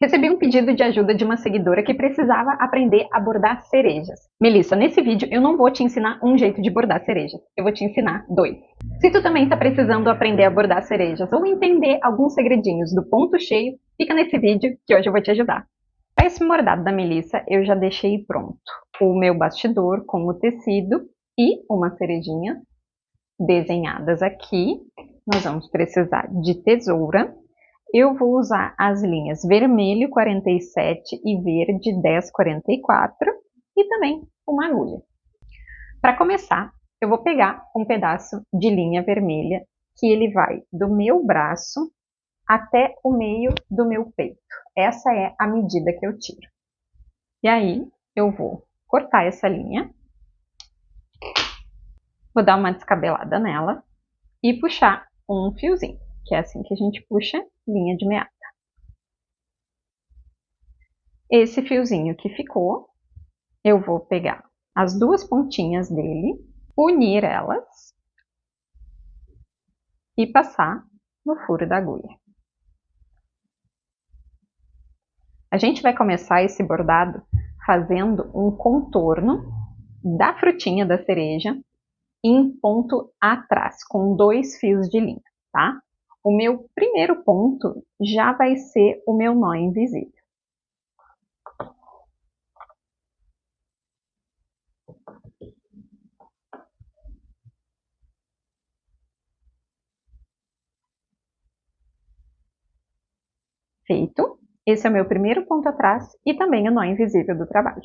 Recebi um pedido de ajuda de uma seguidora que precisava aprender a bordar cerejas. Melissa, nesse vídeo eu não vou te ensinar um jeito de bordar cerejas, eu vou te ensinar dois. Se tu também está precisando aprender a bordar cerejas ou entender alguns segredinhos do ponto cheio, fica nesse vídeo que hoje eu vou te ajudar. Para esse bordado da Melissa eu já deixei pronto o meu bastidor com o tecido e uma cerejinha desenhadas aqui. Nós vamos precisar de tesoura. Eu vou usar as linhas vermelho 47 e verde 1044 e também uma agulha. Para começar, eu vou pegar um pedaço de linha vermelha que ele vai do meu braço até o meio do meu peito. Essa é a medida que eu tiro. E aí eu vou cortar essa linha, vou dar uma descabelada nela e puxar um fiozinho, que é assim que a gente puxa linha de meada. Esse fiozinho que ficou, eu vou pegar as duas pontinhas dele, unir elas e passar no furo da agulha. A gente vai começar esse bordado fazendo um contorno da frutinha da cereja em ponto atrás, com 2 fios de linha, tá? O meu primeiro ponto já vai ser o meu nó invisível. Feito. Esse é o meu primeiro ponto atrás e também o nó invisível do trabalho.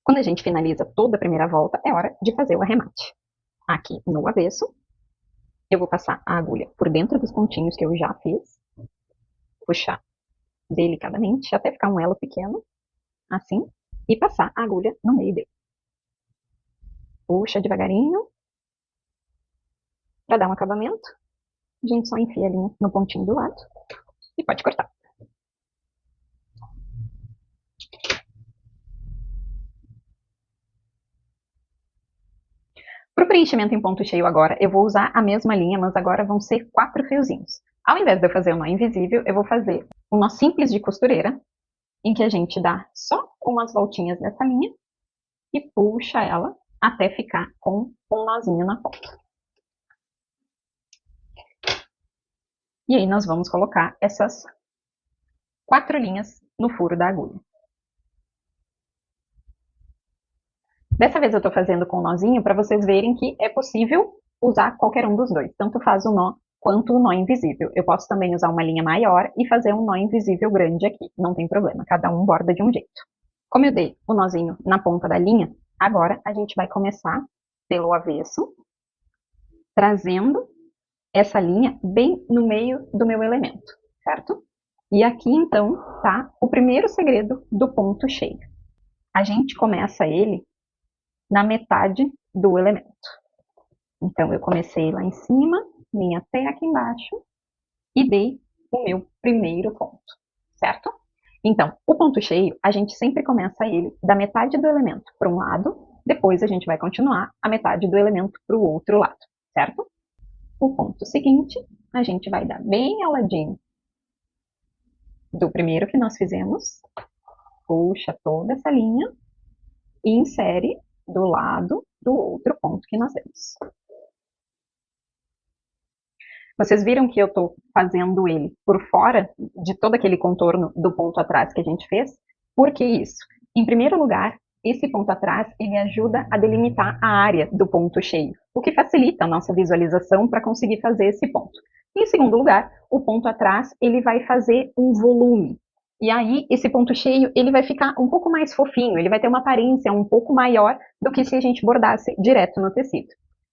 Quando a gente finaliza toda a primeira volta, é hora de fazer o arremate. Aqui no avesso, eu vou passar a agulha por dentro dos pontinhos que eu já fiz, puxar delicadamente até ficar um elo pequeno, assim, e passar a agulha no meio dele. Puxa devagarinho, para dar um acabamento, a gente só enfia a linha no pontinho do lado e pode cortar. Para o preenchimento em ponto cheio agora, eu vou usar a mesma linha, mas agora vão ser 4 fiozinhos. Ao invés de eu fazer o nó invisível, eu vou fazer um nó simples de costureira, em que a gente dá só umas voltinhas dessa linha e puxa ela até ficar com um nozinho na ponta. E aí nós vamos colocar essas 4 linhas no furo da agulha. Dessa vez eu estou fazendo com nozinho para vocês verem que é possível usar qualquer um dos dois, tanto faz o nó quanto o nó invisível. Eu posso também usar uma linha maior e fazer um nó invisível grande aqui, não tem problema, cada um borda de um jeito. Como eu dei o nozinho na ponta da linha, agora a gente vai começar pelo avesso, trazendo essa linha bem no meio do meu elemento, certo? E aqui então tá o primeiro segredo do ponto cheio. A gente começa ele na metade do elemento. Então eu comecei lá em cima, vim até aqui embaixo e dei o meu primeiro ponto, certo? Então, o ponto cheio, a gente sempre começa ele da metade do elemento para um lado, depois a gente vai continuar a metade do elemento para o outro lado, certo? O ponto seguinte, a gente vai dar bem ao ladinho do primeiro que nós fizemos, puxa toda essa linha e insere do lado do outro ponto que nós demos. Vocês viram que eu estou fazendo ele por fora de todo aquele contorno do ponto atrás que a gente fez? Por que isso? Em primeiro lugar, esse ponto atrás ele ajuda a delimitar a área do ponto cheio, o que facilita a nossa visualização para conseguir fazer esse ponto. Em segundo lugar, o ponto atrás ele vai fazer um volume. E aí, esse ponto cheio ele vai ficar um pouco mais fofinho, ele vai ter uma aparência um pouco maior do que se a gente bordasse direto no tecido.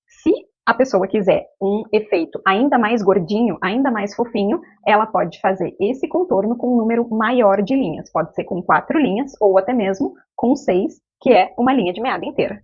Se A pessoa quiser um efeito ainda mais gordinho, ainda mais fofinho, ela pode fazer esse contorno com um número maior de linhas. Pode ser com 4 linhas ou até mesmo com 6, que é uma linha de meada inteira.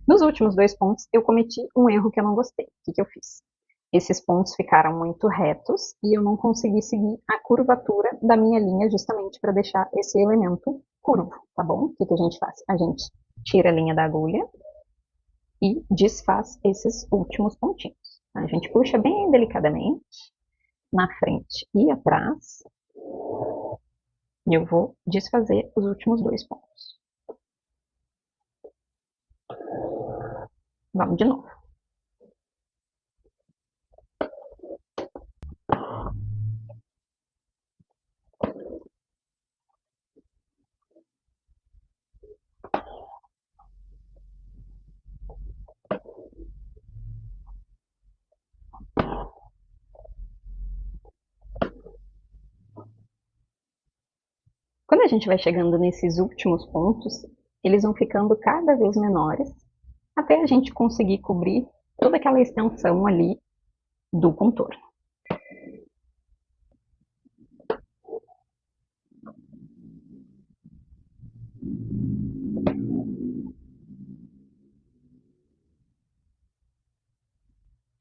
Nos últimos 2 pontos, eu cometi um erro que eu não gostei. O que eu fiz? Esses pontos ficaram muito retos e eu não consegui seguir a curvatura da minha linha justamente para deixar esse elemento curvo, tá bom? O que a gente faz? A gente tira a linha da agulha e desfaz esses últimos pontinhos. A gente puxa bem delicadamente na frente e atrás e eu vou desfazer os últimos 2 pontos. Vamos de novo. Quando a gente vai chegando nesses últimos pontos, eles vão ficando cada vez menores, até a gente conseguir cobrir toda aquela extensão ali do contorno.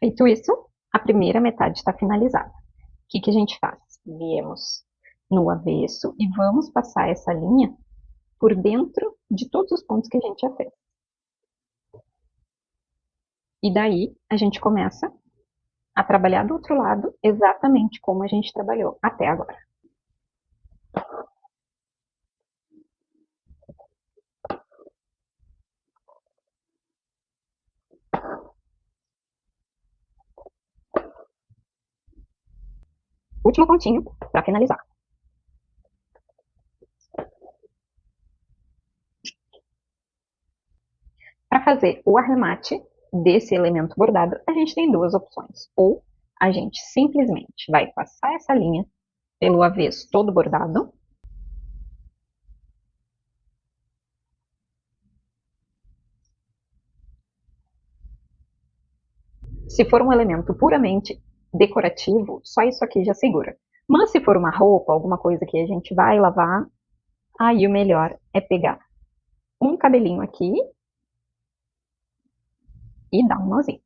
Feito isso, a primeira metade está finalizada. O que a gente faz? Viemos no avesso e vamos passar essa linha por dentro de todos os pontos que a gente já fez. E daí a gente começa a trabalhar do outro lado exatamente como a gente trabalhou até agora. Último pontinho para finalizar. Para fazer o arremate desse elemento bordado, a gente tem duas opções. Ou a gente simplesmente vai passar essa linha pelo avesso todo bordado. Se for um elemento puramente decorativo, só isso aqui já segura. Mas se for uma roupa, alguma coisa que a gente vai lavar, aí o melhor é pegar um cabelinho aqui e dar um nozinho.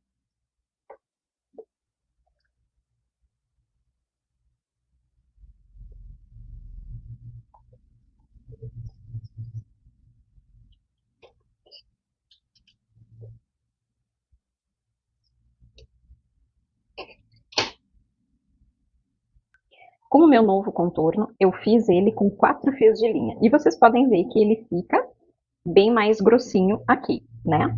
Com o meu novo contorno, eu fiz ele com 4 fios de linha. E vocês podem ver que ele fica bem mais grossinho aqui, né?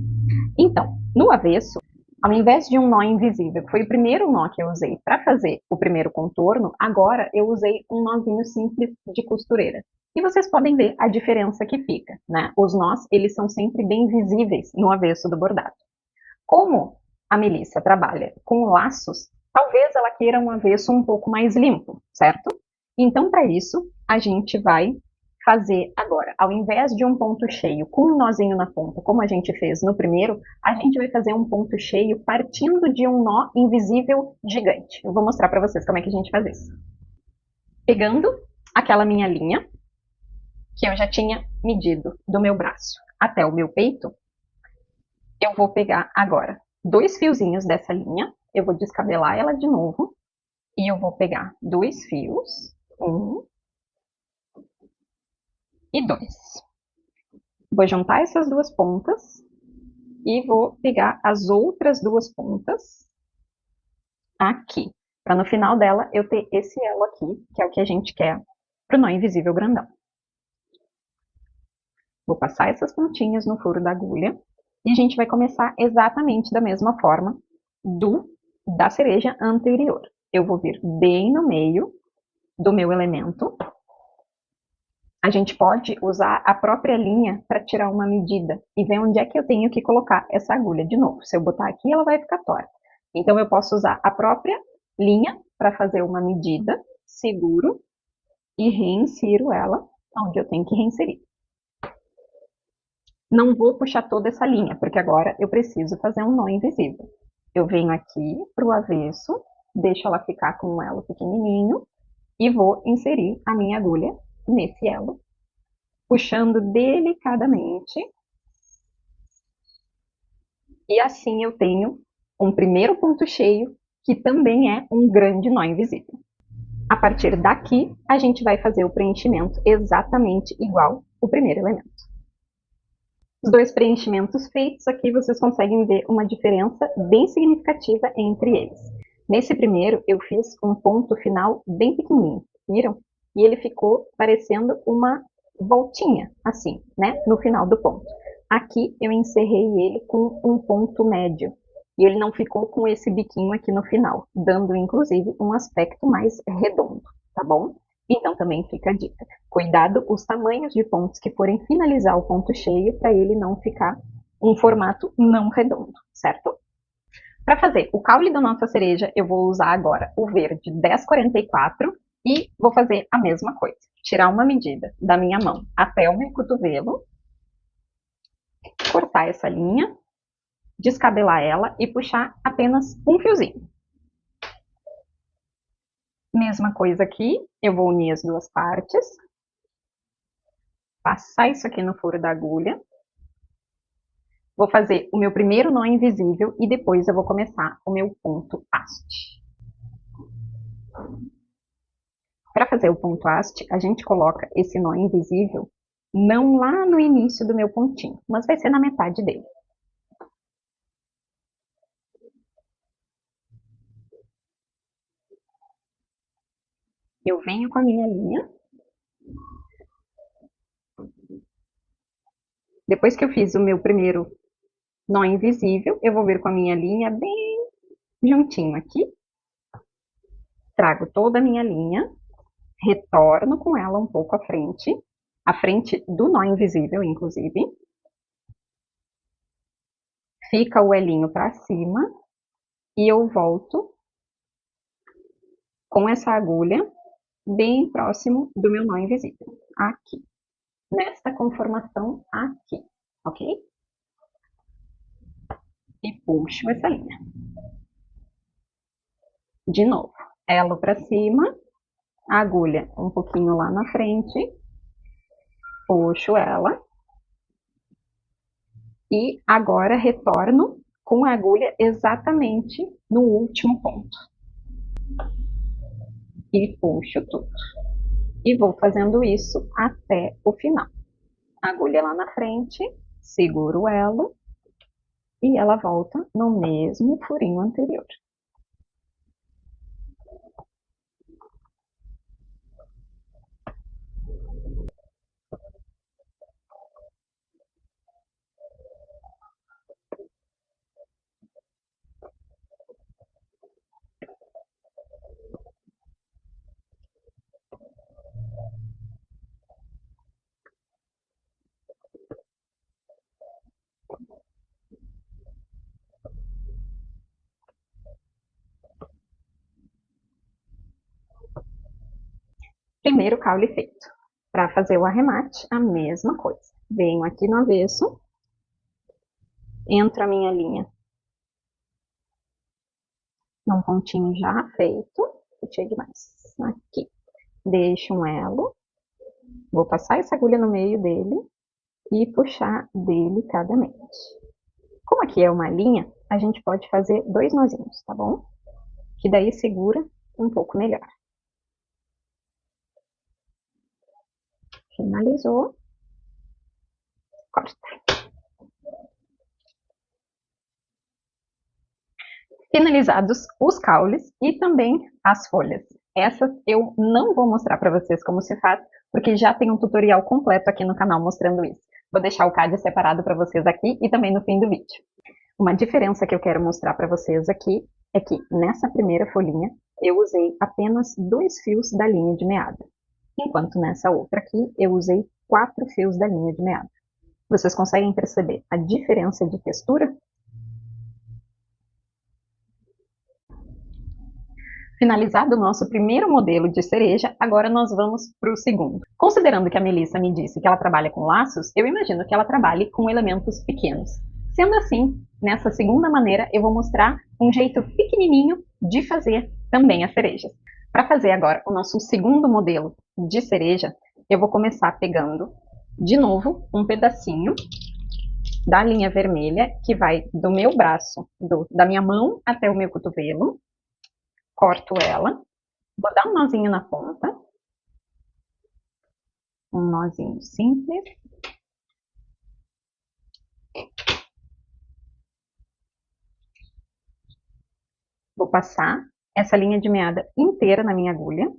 Então, no avesso, ao invés de um nó invisível, que foi o primeiro nó que eu usei para fazer o primeiro contorno, agora eu usei um nozinho simples de costureira. E vocês podem ver a diferença que fica, né? Os nós, eles são sempre bem visíveis no avesso do bordado. Como a Melissa trabalha com laços, talvez ela queira um avesso um pouco mais limpo, certo? Então, para isso, a gente vai fazer agora, ao invés de um ponto cheio com um nozinho na ponta, como a gente fez no primeiro, a gente vai fazer um ponto cheio partindo de um nó invisível gigante. Eu vou mostrar para vocês como é que a gente faz isso. Pegando aquela minha linha, que eu já tinha medido do meu braço até o meu peito, eu vou pegar agora 2 fiozinhos dessa linha, eu vou descabelar ela de novo, e eu vou pegar 2 fios, 1 e 2. Vou juntar essas duas pontas e vou pegar as outras duas pontas aqui, para no final dela eu ter esse elo aqui, que é o que a gente quer para o nó invisível grandão. Vou passar essas pontinhas no furo da agulha E a gente vai começar exatamente da mesma forma da cereja anterior. Eu vou vir bem no meio do meu elemento. A gente pode usar a própria linha para tirar uma medida e ver onde é que eu tenho que colocar essa agulha de novo. Se eu botar aqui, ela vai ficar torta. Então, eu posso usar a própria linha para fazer uma medida, seguro e reinsiro ela onde eu tenho que reinserir. Não vou puxar toda essa linha, porque agora eu preciso fazer um nó invisível. Eu venho aqui para o avesso, deixo ela ficar com um elo pequenininho e vou inserir a minha agulha nesse elo, puxando delicadamente. E assim eu tenho um primeiro ponto cheio, que também é um grande nó invisível. A partir daqui, a gente vai fazer o preenchimento exatamente igual o primeiro elemento. Os dois preenchimentos feitos, aqui vocês conseguem ver uma diferença bem significativa entre eles. Nesse primeiro, eu fiz um ponto final bem pequenininho, viram? E ele ficou parecendo uma voltinha, assim, né, no final do ponto. Aqui eu encerrei ele com um ponto médio, e ele não ficou com esse biquinho aqui no final, dando inclusive um aspecto mais redondo, tá bom? Então também fica a dica. Cuidado os tamanhos de pontos que forem finalizar o ponto cheio, para ele não ficar um formato não redondo, certo? Para fazer o caule da nossa cereja, eu vou usar agora o verde 1044 e vou fazer a mesma coisa. Tirar uma medida da minha mão até o meu cotovelo, cortar essa linha, descabelar ela e puxar apenas um fiozinho. Mesma coisa aqui, eu vou unir as duas partes, passar isso aqui no furo da agulha, vou fazer o meu primeiro nó invisível e depois eu vou começar o meu ponto haste. Para fazer o ponto haste, a gente coloca esse nó invisível não lá no início do meu pontinho, mas vai ser na metade dele. Eu venho com a minha linha. Depois que eu fiz o meu primeiro nó invisível, eu vou vir com a minha linha bem juntinho aqui. Trago toda a minha linha, retorno com ela um pouco à frente do nó invisível, inclusive. Fica o elinho para cima e eu volto com essa agulha bem próximo do meu nó invisível, aqui, nesta conformação aqui, ok? E puxo essa linha. De novo, elo para cima, agulha um pouquinho lá na frente, puxo ela e agora retorno com a agulha exatamente no último ponto. E puxo tudo. E vou fazendo isso até o final. Agulha lá na frente, seguro o elo e ela volta no mesmo furinho anterior. Primeiro caule feito. Para fazer o arremate, a mesma coisa. Venho aqui no avesso, entro a minha linha num pontinho já feito, puxei demais, aqui. Deixo um elo, vou passar essa agulha no meio dele e puxar delicadamente. Como aqui é uma linha, a gente pode fazer 2 nozinhos, tá bom? Que daí segura um pouco melhor. Finalizou, corta. Finalizados os caules e também as folhas. Essas eu não vou mostrar para vocês como se faz, porque já tem um tutorial completo aqui no canal mostrando isso. Vou deixar o card separado para vocês aqui e também no fim do vídeo. Uma diferença que eu quero mostrar para vocês aqui é que nessa primeira folhinha eu usei apenas 2 fios da linha de meada, enquanto nessa outra aqui eu usei 4 fios da linha de meada. Vocês conseguem perceber a diferença de textura? Finalizado o nosso primeiro modelo de cereja, agora nós vamos para o segundo. Considerando que a Melissa me disse que ela trabalha com laços, eu imagino que ela trabalhe com elementos pequenos. Sendo assim, nessa segunda maneira, eu vou mostrar um jeito pequenininho de fazer também as cerejas. Para fazer agora o nosso segundo modelo de cereja, eu vou começar pegando, de novo, um pedacinho da linha vermelha, que vai do meu braço, da minha mão até o meu cotovelo. Corto ela, vou dar um nozinho na ponta, um nozinho simples. Vou passar essa linha de meada inteira na minha agulha.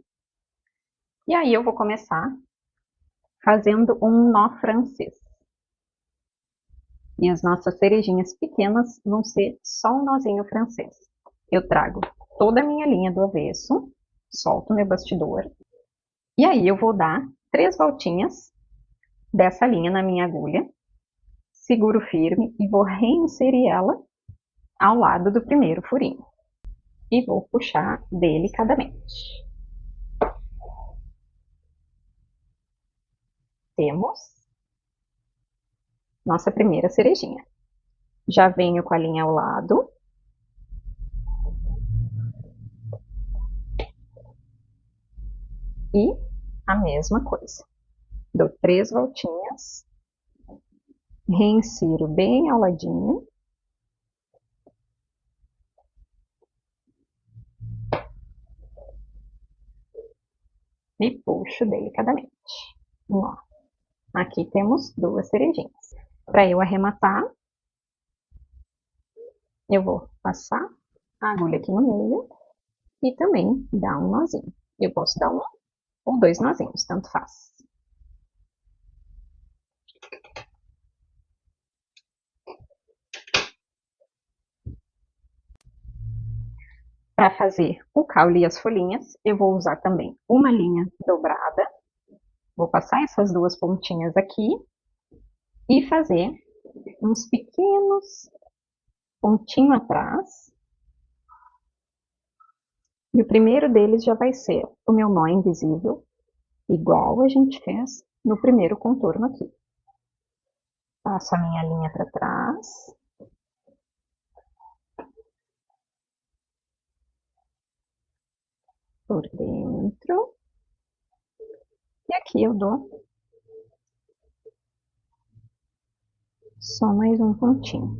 E aí eu vou começar fazendo um nó francês. E as nossas cerejinhas pequenas vão ser só um nozinho francês. Eu trago toda a minha linha do avesso, solto meu bastidor. E aí eu vou dar 3 voltinhas dessa linha na minha agulha. Seguro firme e vou reinserir ela ao lado do primeiro furinho. E vou puxar delicadamente. Temos nossa primeira cerejinha. Já venho com a linha ao lado. E a mesma coisa. Dou 3 voltinhas. Reinsiro bem ao ladinho. E puxo delicadamente. Ó, aqui temos 2 cerejinhas. Para eu arrematar, eu vou passar a agulha aqui no meio e também dar um nozinho. Eu posso dar um ou 2 nozinhos, tanto faz. Para fazer o caule e as folhinhas, eu vou usar também uma linha dobrada. Vou passar essas 2 pontinhas aqui e fazer uns pequenos pontinhos atrás. E o primeiro deles já vai ser o meu nó invisível, igual a gente fez no primeiro contorno aqui. Passo a minha linha para trás. Por dentro. E aqui eu dou só mais um pontinho.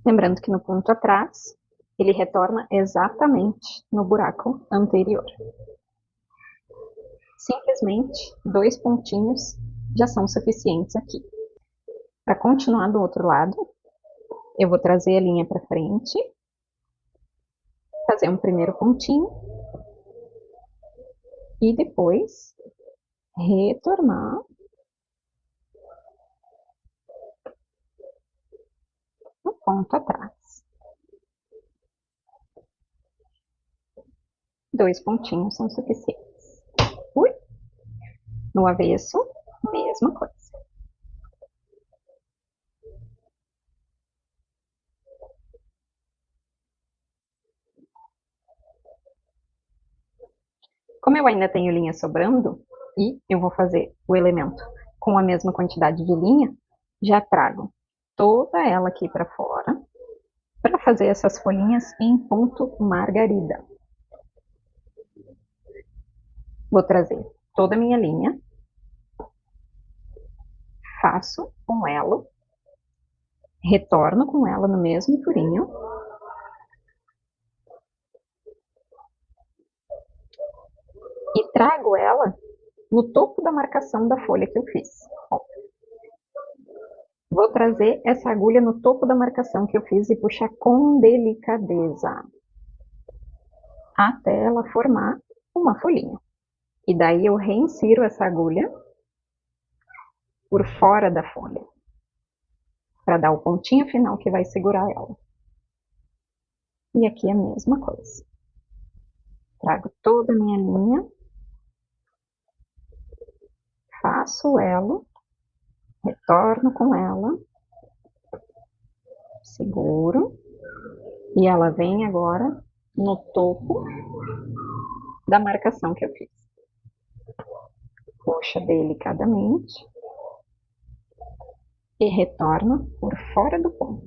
Lembrando que no ponto atrás, ele retorna exatamente no buraco anterior. Simplesmente 2 pontinhos já são suficientes aqui. Para continuar do outro lado, eu vou trazer a linha para frente, fazer um primeiro pontinho e depois retornar no ponto atrás. 2 pontinhos são suficientes. Ui! No avesso, mesma coisa. Como eu ainda tenho linha sobrando, e eu vou fazer o elemento com a mesma quantidade de linha, já trago toda ela aqui para fora, para fazer essas folhinhas em ponto margarida. Vou trazer toda a minha linha, faço um elo, retorno com ela no mesmo furinho, e trago ela no topo da marcação da folha que eu fiz. Ó. Vou trazer essa agulha no topo da marcação que eu fiz e puxar com delicadeza, até ela formar uma folhinha. E daí eu reinsiro essa agulha por fora da folha, para dar o pontinho final que vai segurar ela. E aqui a mesma coisa. Trago toda a minha linha, faço ela, retorno com ela, seguro, e ela vem agora no topo da marcação que eu fiz. Puxa delicadamente e retorno por fora do ponto.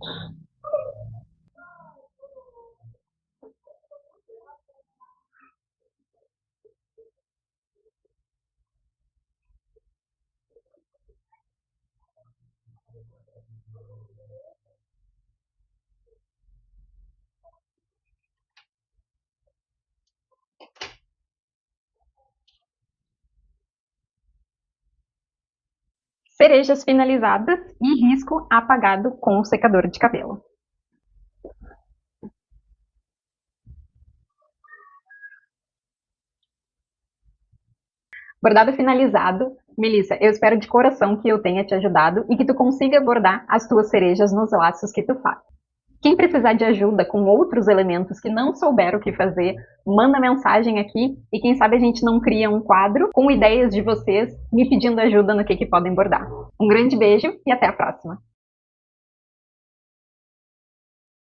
Cerejas finalizadas e risco apagado com o secador de cabelo. Bordado finalizado. Melissa, eu espero de coração que eu tenha te ajudado e que tu consiga bordar as tuas cerejas nos laços que tu faz. Quem precisar de ajuda com outros elementos que não souber o que fazer, manda mensagem aqui e quem sabe a gente não cria um quadro com ideias de vocês me pedindo ajuda no que podem bordar. Um grande beijo e até a próxima!